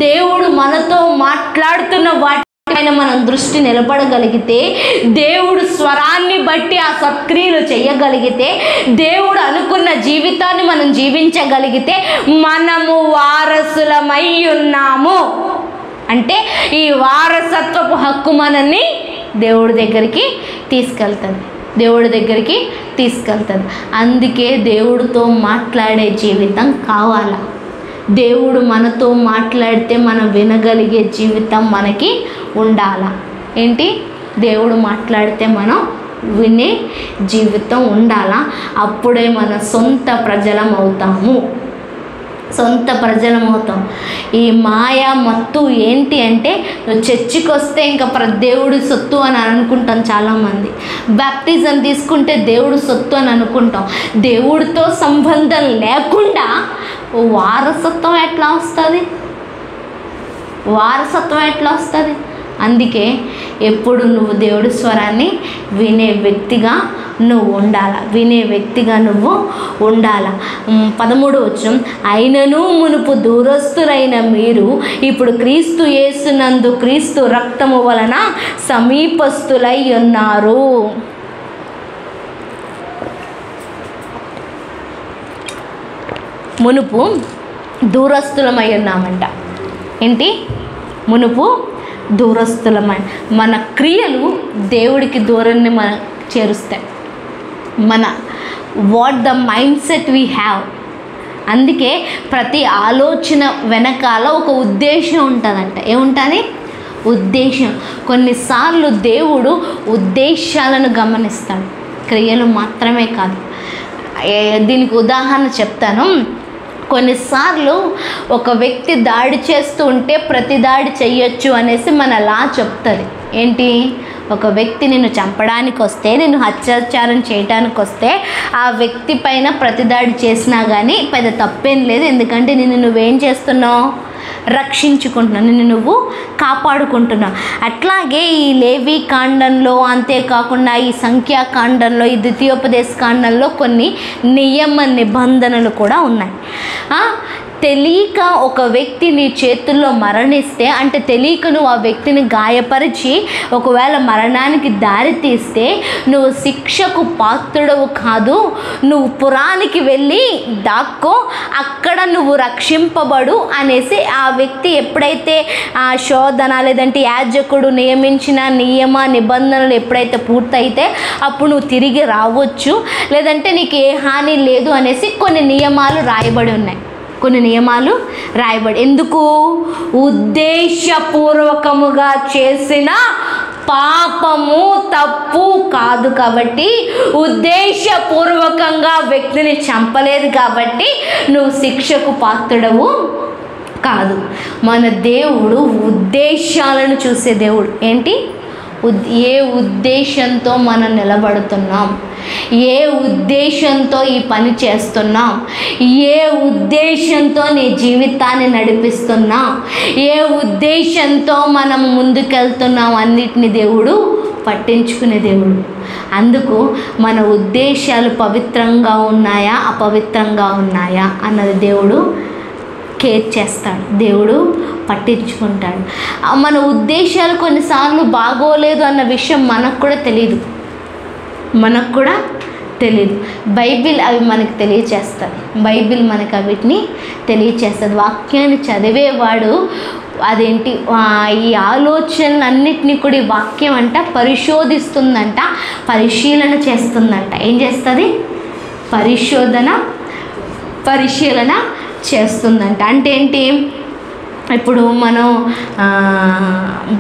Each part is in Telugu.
దేవుడు మనతో మాట్లాడుతున్న వాటిపైన మనం దృష్టి నిలబడగలిగితే, దేవుడు స్వరాన్ని బట్టి ఆ సత్క్రియలు చేయగలిగితే, దేవుడు అనుకున్న జీవితాన్ని మనం జీవించగలిగితే మనము వారసులమై ఉన్నాము. అంటే ఈ వారసత్వపు హక్కు మనల్ని దేవుడి దగ్గరికి తీసుకెళ్తుంది. అందుకే దేవుడితో మాట్లాడే జీవితం కావాలా. దేవుడు మనతో మాట్లాడితే మనం వినగలిగే జీవితం మనకి ఉండాలా. ఏంటి? దేవుడు మాట్లాడితే మనం వినే జీవితం ఉండాలా. అప్పుడే మన సొంత ప్రజలం అవుతాం. ఈ మాయా మత్తు ఏంటి అంటే, నువ్వు చర్చికి వస్తే ఇంకా దేవుడి సొత్తు అని అనుకుంటాం చాలామంది. బాప్టిజం తీసుకుంటే దేవుడు సొత్తు అని అనుకుంటాం. దేవుడితో సంబంధం లేకుండా వారసత్వం ఎట్లా వస్తుంది? అందుకే ఎప్పుడు నువ్వు దేవుడి స్వరాన్ని వినే వ్యక్తిగా నువ్వు ఉండాలా. 13వ వచనం, అయినను మునుపు దూరస్తులైన మీరు ఇప్పుడు క్రీస్తు యేసునందు క్రీస్తు రక్తము వలన సమీపస్తులై ఉన్నారు. మునుపు దూరస్తులమై ఉన్నామంట. ఏంటి? మునుపు దూరస్తులమై, మన క్రియలు దేవుడికి దూరాన్ని మనం చేరుస్తాయి. What the mind set we have. అందుకే ప్రతి ఆలోచన వెనకాల ఒక ఉద్దేశం ఉంటుందంట. ఏముంటుంది? ఉద్దేశం. కొన్నిసార్లు దేవుడు ఉద్దేశాలను గమనిస్తాడు, క్రియలు మాత్రమే కాదు. దీనికి ఉదాహరణ చెప్తాను. కొన్నిసార్లు ఒక వ్యక్తి దాడి చేస్తూ ఉంటే ప్రతి దాడి చెయ్యొచ్చు అనేసి మన లా చెప్తుంది. ఏంటి? ఒక వ్యక్తి నిన్ను చంపడానికి వస్తే, నిన్ను అత్యాచారం చేయడానికి వస్తే ఆ వ్యక్తి పైన ప్రతిదాడి చేసినా కానీ పెద్ద తప్పేం లేదు. ఎందుకంటే నువ్వేం చేస్తున్నావు? రక్షించుకుంటున్నావు, నిన్ను నువ్వు కాపాడుకుంటున్నావు. అట్లాగే ఈ లేవి కాండంలో, అంతేకాకుండా ఈ సంఖ్యాకాండంలో, ఈ ద్వితీయోపదేశ కాండంలో కొన్ని నియమ నిబంధనలు కూడా ఉన్నాయి. తెలియక ఒక వ్యక్తి నీ చేతుల్లో మరణిస్తే, అంటే తెలియక నువ్వు ఆ వ్యక్తిని గాయపరిచి ఒకవేళ మరణానికి దారి తీస్తే నువ్వు శిక్షకు పాత్రుడవు కాదు. నువ్వు పురానికి వెళ్ళి దాక్కో, అక్కడ నువ్వు రక్షింపబడు అనేసి ఆ వ్యక్తి ఎప్పుడైతే ఆ శోధన లేదంటే యాజకుడు నియమించిన నియమ నిబంధనలు ఎప్పుడైతే పూర్తయితే అప్పుడు నువ్వు తిరిగి రావచ్చు, లేదంటే నీకు ఏ హాని లేదు అనేసి కొన్ని నియమాలు రాయబడి ఉన్నాయి. ఎందుకు? ఉద్దేశపూర్వకముగా చేసిన పాపము తప్పు కాదు కాబట్టి, ఉద్దేశపూర్వకంగా వ్యక్తిని చంపలేదు కాబట్టి నువ్వు శిక్షకు పాత్రుడవు కాదు. మన దేవుడు ఉద్దేశాలను చూసే దేవుడు. ఏంటి? ఏ ఉద్దేశంతో మనం నిలబడుతున్నాం, ఏ ఉద్దేశంతో ఈ పని చేస్తున్నాం, ఏ ఉద్దేశంతో నీ జీవితాన్ని నడిపిస్తున్నాం, ఏ ఉద్దేశంతో మనం ముందుకెళ్తున్నాం అన్నిటిని దేవుడు పట్టించుకునే దేవుడు. అందుకు మన ఉద్దేశాలు పవిత్రంగా ఉన్నాయా అపవిత్రంగా ఉన్నాయా అన్నది దేవుడు కేర్ చేస్తాడు, దేవుడు పట్టించుకుంటాడు. మన ఉద్దేశాలు కొన్నిసార్లు బాగోలేదు అన్న విషయం మనకు కూడా తెలియదు. బైబిల్ అవి మనకు తెలియచేస్తుంది. బైబిల్ మనకు అవిటిని తెలియచేస్తుంది. వాక్యాన్ని చదివేవాడు అదేంటి ఈ ఆలోచనలన్నిటినీ కూడా ఈ వాక్యం అంట పరిశోధిస్తుందంట, పరిశీలన చేస్తుందంట. ఏం చేస్తుంది? పరిశీలన చేస్తుందంట. అంటే ఏంటి? ఇప్పుడు మనం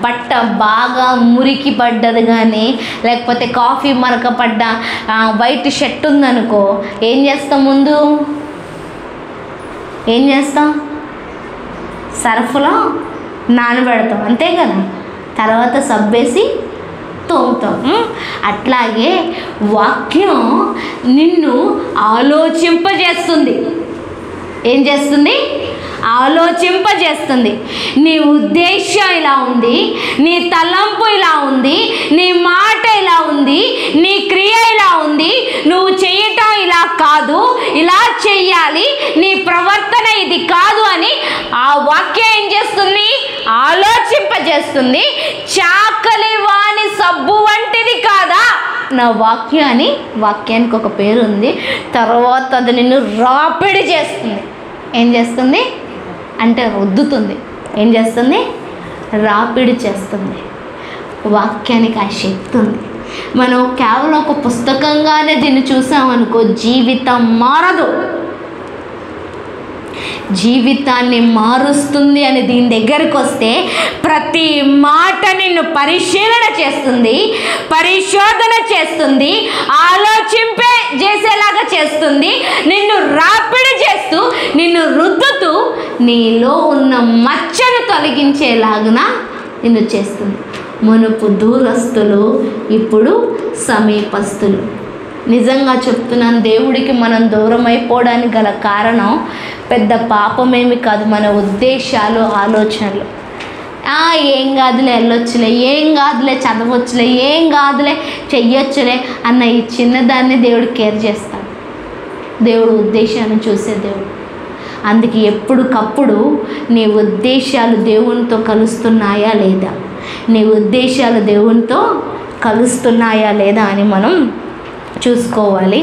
బట్ట బాగా మురికి పడ్డది కానీ లేకపోతే కాఫీ మరక పడ్డ వైట్ షర్ట్ ఉందనుకో, ఏం చేస్తాం? ముందు ఏం చేస్తాం? సర్ఫ్లో నానబెడతాం, అంతే కదా. తర్వాత సబ్బేసి తోముతాం. అట్లాగే వాక్యం నిన్ను ఆలోచింపజేస్తుంది. ఏం చేస్తుంది? ఆలోచింపజేస్తుంది. నీ ఉద్దేశం ఇలా ఉంది, నీ తలంపు ఇలా ఉంది, నీ మాట ఇలా ఉంది, నీ క్రియ ఇలా ఉంది, నువ్వు చేయటం ఇలా కాదు, ఇలా చెయ్యాలి, నీ ప్రవర్తన ఇది కాదు అని ఆ వాక్యం ఏం చేస్తుంది? ఆలోచింపజేస్తుంది. చాకలి వాని సబ్బు వంటిది కాదా నా వాక్యానికి ఒక పేరు ఉంది. తర్వాత అది నిన్ను రాపిడి చేస్తుంది. ఏం చేస్తుంది అంటే రుద్దుతుంది. ఏం చేస్తుంది? రాపిడి చేస్తుంది. వాక్యానికి ఆ శక్తి ఉంది. మనం కేవలం ఒక పుస్తకంగానే దీన్ని చూసామనుకో, జీవితం మారదు. జీవితాన్ని మారుస్తుంది అని దీని దగ్గరకు వస్తే ప్రతి మాట నిన్ను పరిశీలన చేస్తుంది, పరిశోధన చేస్తుంది, ఆలోచింపే చేసేలాగా చేస్తుంది, నిన్ను రాపిడి చేస్తూ నిన్ను రుద్దుతూ నీలో ఉన్న మచ్చను తొలగించేలాగున నిన్ను చేస్తుంది. మునుపు దూరస్తులు, ఇప్పుడు సమీపస్తులు. నిజంగా చెప్తున్నాను, దేవుడికి మనం దూరం అయిపోవడానికి గల కారణం పెద్ద పాపమేమి కాదు, మన ఉద్దేశాలు, ఆలోచనలు. ఏం కాదులే, వెళ్ళొచ్చులే, ఏం కాదులే, చదవచ్చులే, ఏం కాదులే, చెయ్యొచ్చులే అన్న ఈ చిన్నదాన్ని దేవుడు కేర్ చేస్తాడు. దేవుడు ఉద్దేశాన్ని చూసే దేవుడు. అందుకే ఎప్పటికప్పుడు నీ ఉద్దేశాలు దేవునితో కలుస్తున్నాయా లేదా, నీ ఉద్దేశాలు దేవునితో కలుస్తున్నాయా లేదా అని మనం చూసుకోవాలి.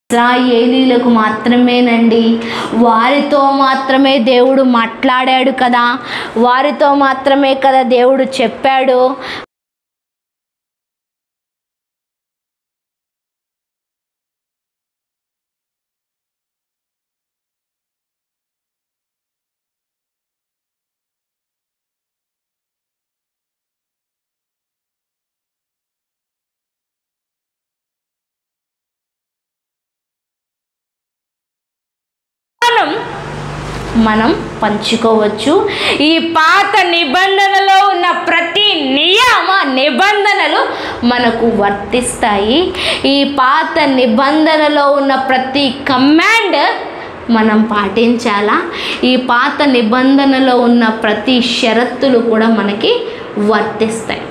ఇశ్రాయేలీయులకు మాత్రమేనండి, వారితో మాత్రమే దేవుడు మాట్లాడాడు కదా, వారితో మాత్రమే కదా దేవుడు చెప్పాడు. మనం పంచుకోవచ్చు. ఈ పాత నిబంధనలో ఉన్న ప్రతి నిబంధనలు మనకు వర్తిస్తాయి. ఈ పాత నిబంధనలో ఉన్న ప్రతి కమాండ్ మనం పాటించాలా. ఈ పాత నిబంధనలో ఉన్న ప్రతి షరతులు కూడా మనకి వర్తిస్తాయి.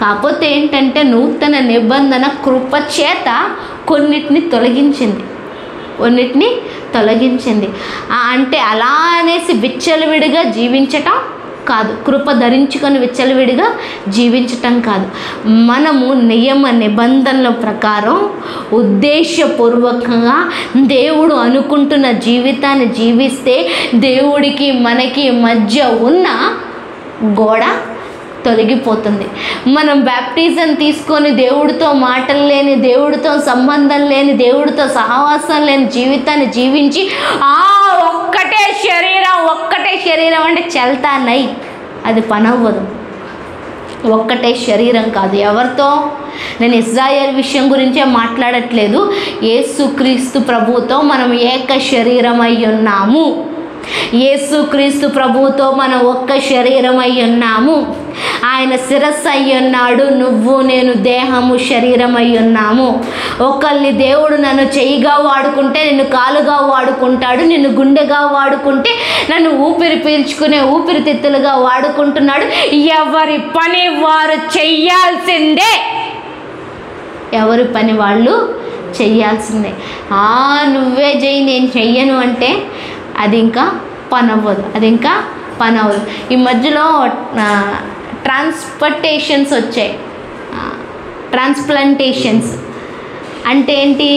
కాకపోతే ఏంటంటే నూతన నిబంధన కృప చేత కొన్నిటిని తొలగించింది. అంటే అలా అనేసి విచ్చలవిడిగా జీవించటం కాదు, కృప ధరించుకొని విచ్చలవిడిగా జీవించటం కాదు. మనము నియమ నిబంధనల ప్రకారం ఉద్దేశపూర్వకంగా దేవుడు అనుకుంటున్న జీవితాన్ని జీవిస్తే దేవుడికి మనకి మధ్య ఉన్న గోడ తొలగిపోతుంది. మనం బ్యాప్టిజం తీసుకొని దేవుడితో మాటలు లేని, దేవుడితో సంబంధం లేని, దేవుడితో సహవాసం లేని జీవితాన్ని జీవించి ఒక్కటే శరీరం అంటే చల్తానై అది పనవ్వదు. ఒక్కటే శరీరం కాదు. ఎవరితో? నేను ఇశ్రాయేల్ విషయం గురించే మాట్లాడట్లేదు. యేసుక్రీస్తు ప్రభువుతో మనం ఏక శరీరమై ఉన్నాము. యేసుక్రీస్తు ప్రభువుతో మనం ఒక్క శరీరమై ఉన్నాము. ఆయన శిరస్సు అయి ఉన్నాడు, నువ్వు నేను దేహము శరీరమై ఉన్నాము. ఒకళ్ళని దేవుడు నన్ను చెయ్యిగా వాడుకుంటే నిన్ను కాలుగా వాడుకుంటాడు, నిన్ను గుండెగా వాడుకుంటే నన్ను ఊపిరి పీల్చుకునే ఊపిరితిత్తులుగా వాడుకుంటున్నాడు. ఎవరి పని వారు చెయ్యాల్సిందే, ఎవరి పని వాళ్ళు చెయ్యాల్సిందే. నువ్వే చెయ్యి నేను చెయ్యను అంటే అది ఇంకా పని అవ్వదు, ఈ మధ్యలో ట్రాన్స్ప్లాంటేషన్స్ వచ్చాయి. ట్రాన్స్ప్లాంటేషన్స్ అంటే ఏంటి?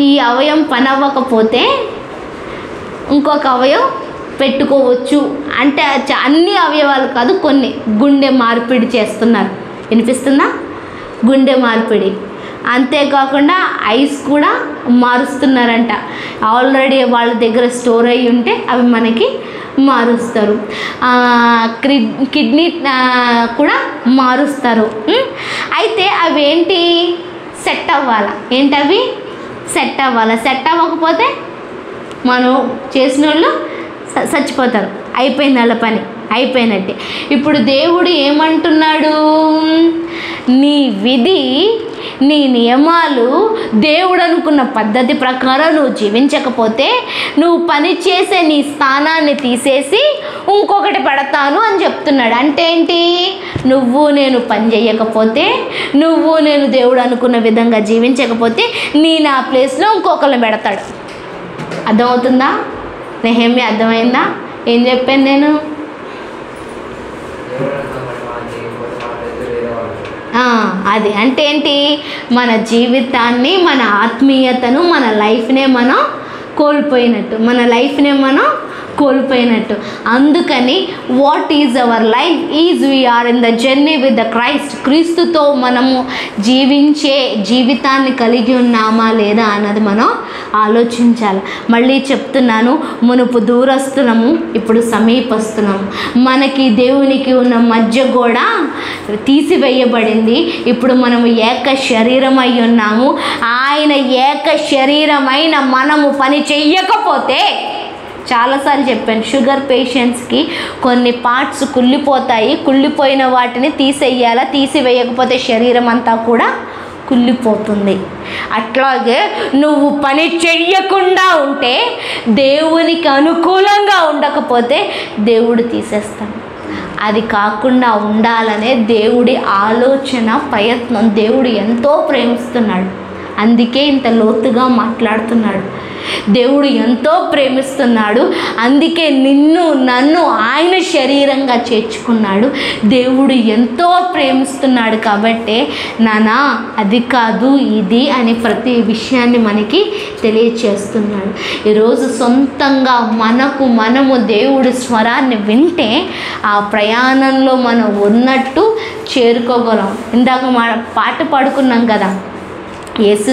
ఈ అవయవం పని అవ్వకపోతే ఇంకొక అవయవం పెట్టుకోవచ్చు అంటే అన్ని అవయవాలు కాదు, కొన్ని. గుండె మార్పిడి చేస్తున్నారు, వినిపిస్తుందా? గుండె మార్పిడి. అంతేకాకుండా ఐస్ కూడా మారుస్తున్నారంట. ఆల్రెడీ వాళ్ళ దగ్గర స్టోర్ అయ్యి ఉంటే అవి మనకి మారుస్తారు. కిడ్నీ కూడా మారుస్తారు. అయితే అవి ఏంటి? సెట్ అవ్వాలి. ఏంటవి? సెట్ అవ్వాలి. సెట్ అవ్వకపోతే మనం చేసిన వాళ్ళు చచ్చిపోతారు. అయిపోయింది వాళ్ళ పని, అయిపోయినట్టే. ఇప్పుడు దేవుడు ఏమంటున్నాడు? నీ విధి, నీ నియమాలు, దేవుడు అనుకున్న పద్ధతి ప్రకారం నువ్వు జీవించకపోతే నువ్వు పని చేసే నీ స్థానాన్ని తీసేసి ఇంకొకటి పెడతాను అని చెప్తున్నాడు. అంటే ఏంటి? నువ్వు నేను పని చేయకపోతే, నువ్వు నేను దేవుడు అనుకున్న విధంగా జీవించకపోతే నా ప్లేస్లో ఇంకొకరిని పెడతాడు. అర్థమవుతుందా? నెహెమ్యా అర్థమైందా ఏం చెప్పాను నేను? అది అంటే ఏంటి? మన జీవితాన్ని, మన ఆత్మీయతను, మన లైఫ్నే మనం కోల్పోయినట్టు. అందుకని what is our life is we are in the journey with the Christ. క్రీస్తుతో మనము జీవించే జీవితాన్ని కలిగి ఉన్నామా లేదా అన్నది మనం ఆలోచించాలి. మళ్ళీ చెప్తున్నాను, మునుపు దూరస్తులము, ఇప్పుడు సమీపస్తులము. మనకి దేవునికి ఉన్న మధ్య కూడా తీసివేయబడింది. ఇప్పుడు మనము ఏక శరీరం అయి ఉన్నాము. ఆయన ఏక శరీరమైన మనము పని చెయ్యకపోతే, చాలాసార్లు చెప్పాను, షుగర్ పేషెంట్స్కి కొన్ని పార్ట్స్ కుళ్ళిపోతాయి. కుళ్ళిపోయిన వాటిని తీసివేయకపోతే శరీరం అంతా కూడా కుళ్ళిపోతుంది. అట్లాగే నువ్వు పని చెయ్యకుండా ఉంటే, దేవునికి అనుకూలంగా ఉండకపోతే దేవుడు తీసేస్తాడు. అది కాకుండా ఉండాలనే దేవుడి ఆలోచన, ప్రయత్నం. దేవుడు ఎంతో ప్రేమిస్తున్నాడు, అందుకే ఇంత లోతుగా మాట్లాడుతున్నాడు. దేవుడు ఎంతో ప్రేమిస్తున్నాడు, అందుకే నిన్ను నన్ను ఆయన శరీరంగా చేర్చుకున్నాడు. దేవుడు ఎంతో ప్రేమిస్తున్నాడు కాబట్టి నానా అది కాదు ఇది అని ప్రతి విషయాన్ని మనకి తెలియచేస్తున్నాడు. ఈరోజు సొంతంగా మనము దేవుడి స్వరాన్ని వింటే ఆ ప్రయాణంలో మనం ఉన్నట్టు చేరుకోగలం. ఇందాక పాట పాడుకున్నాం కదా, యేసు